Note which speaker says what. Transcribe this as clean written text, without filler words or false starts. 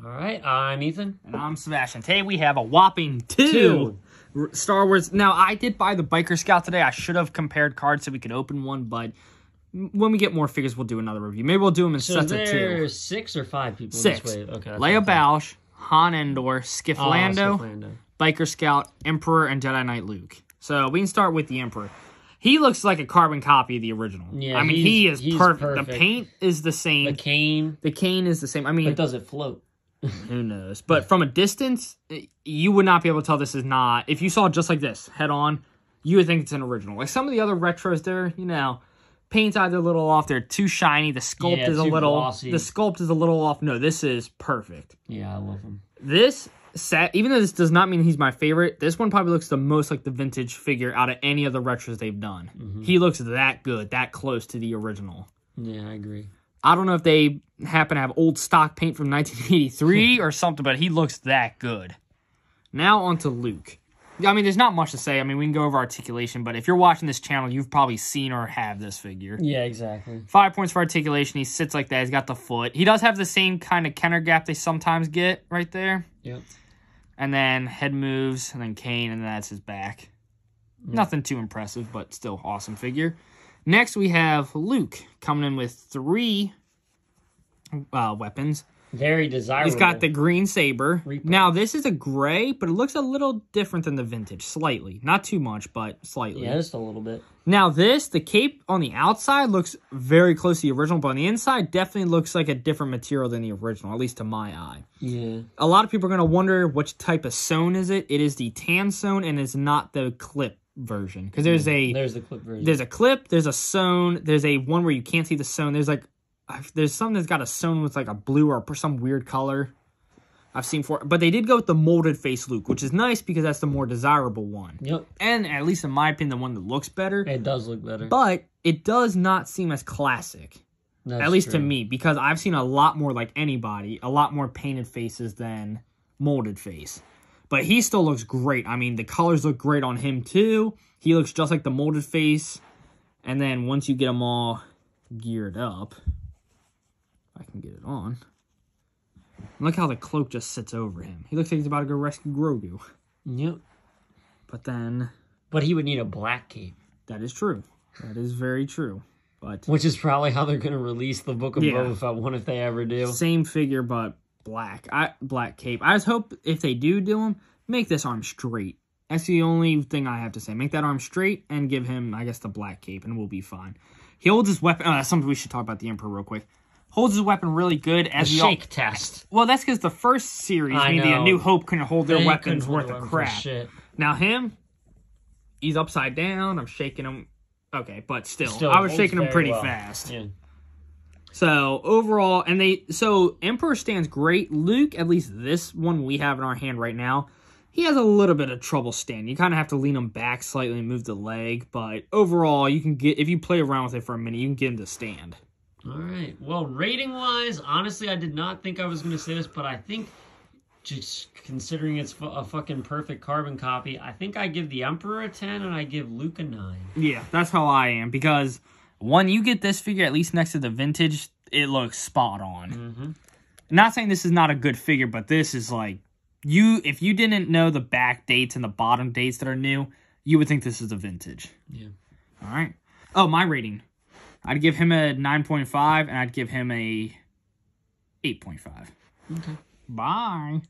Speaker 1: All right, I'm Ethan.
Speaker 2: And I'm Sebastian. Today we have a whopping two Star Wars. Now, I did buy the Biker Scout today. I should have compared cards so we could open one, but when we get more figures, we'll do another review. Maybe we'll do them in sets of two.
Speaker 1: So there's 6 or 5 people
Speaker 2: Six.
Speaker 1: in this wave? Okay,
Speaker 2: Leia Bausch, Han Endor, Skiff Lando, Biker Scout, Emperor, and Jedi Knight Luke. So we can start with the Emperor. He looks like a carbon copy of the original.
Speaker 1: Yeah,
Speaker 2: I mean, he's perfect.
Speaker 1: perfect.
Speaker 2: The paint is the same.
Speaker 1: The cane
Speaker 2: is the same. I mean,
Speaker 1: but does it float?
Speaker 2: Who knows? But from a distance, you would not be able to tell this is not. If you saw it just like this, head on, you would think it's an original. Like some of the other retros, they're, paint's either a little off. They're too shiny. The sculpt is a little glossy. The sculpt is a little off. No, this is perfect.
Speaker 1: Yeah, I love him.
Speaker 2: This set, even though this does not mean he's my favorite, this one probably looks the most like the vintage figure out of any of the retros they've done. Mm-hmm. He looks that good, that close to the original.
Speaker 1: Yeah, I agree.
Speaker 2: I don't know if they happen to have old stock paint from 1983 or something, but he looks that good. Now on to Luke. I mean, there's not much to say. I mean, we can go over articulation, but if you're watching this channel, you've probably seen or have this figure.
Speaker 1: Yeah, exactly. 5
Speaker 2: points for articulation. He sits like that. He's got the foot. He does have the same kind of Kenner gap they sometimes get right there.
Speaker 1: Yep.
Speaker 2: And then head moves, and then cane, and then that's his back. Yep. Nothing too impressive, but still awesome figure. Next, we have Luke coming in with 3 weapons.
Speaker 1: Very desirable.
Speaker 2: He's got the green saber. Now, this is a gray, but it looks a little different than the vintage, slightly. Not too much, but slightly.
Speaker 1: Yeah, just a little bit.
Speaker 2: Now, the cape on the outside looks very close to the original, but on the inside definitely looks like a different material than the original, at least to my eye.
Speaker 1: Yeah.
Speaker 2: A lot of people are going to wonder which type of sewn is it. It is the tan sewn, and it's not the clip version. Because there's
Speaker 1: the clip version.
Speaker 2: There's a clip, there's a sewn, there's a one where you can't see the sewn. There's something that's got a sewn with like a blue or some weird color I've seen for it. But they did go with the molded face Luke, which is nice because that's the more desirable one.
Speaker 1: Yep.
Speaker 2: And at least in my opinion, the one that looks better.
Speaker 1: It does look better.
Speaker 2: But it does not seem as classic.
Speaker 1: That's
Speaker 2: at least
Speaker 1: true.
Speaker 2: to me, because I've seen a lot more like anybody, a lot more painted faces than molded face. But he still looks great. I mean, the colors look great on him too. He looks just like the molded face. And then once you get them all geared up, I can get it on. Look how the cloak just sits over him. He looks like he's about to go rescue Grogu.
Speaker 1: Yep.
Speaker 2: But
Speaker 1: he would need a black cape.
Speaker 2: That is true. That is very true.
Speaker 1: Which is probably how they're going to release the Book of Boba Fett one if they ever do.
Speaker 2: Same figure, but black. Black cape. I just hope if they do them, make this arm straight. That's the only thing I have to say. Make that arm straight and give him, I guess, the black cape, and we'll be fine. He holds his weapon. That's something we should talk about the Emperor real quick. Holds his weapon really good. As
Speaker 1: the shake test.
Speaker 2: Well, that's because the first series, meaning A New Hope, couldn't hold their weapons worth of crap.
Speaker 1: Shit.
Speaker 2: Now him, he's upside down. I'm shaking him. Okay, but still I was shaking him pretty fast. Yeah. So overall, so Emperor stands great. Luke, at least this one we have in our hand right now, he has a little bit of trouble standing. You kind of have to lean him back slightly and move the leg, but overall, you can get, if you play around with it for a minute, you can get him to stand.
Speaker 1: All right. Well, rating-wise, honestly, I did not think I was going to say this, but I think, just considering it's a fucking perfect carbon copy, I think I give the Emperor a 10 and I give Luke a 9.
Speaker 2: Yeah, that's how I am, because when you get this figure, at least next to the vintage, it looks spot on. Mm-hmm. Not saying this is not a good figure, but this is like, if you didn't know the back dates and the bottom dates that are new, you would think this is a vintage.
Speaker 1: Yeah.
Speaker 2: All right. Oh, my rating. I'd give him a 9.5, and I'd give him a 8.5.
Speaker 1: Okay.
Speaker 2: Bye.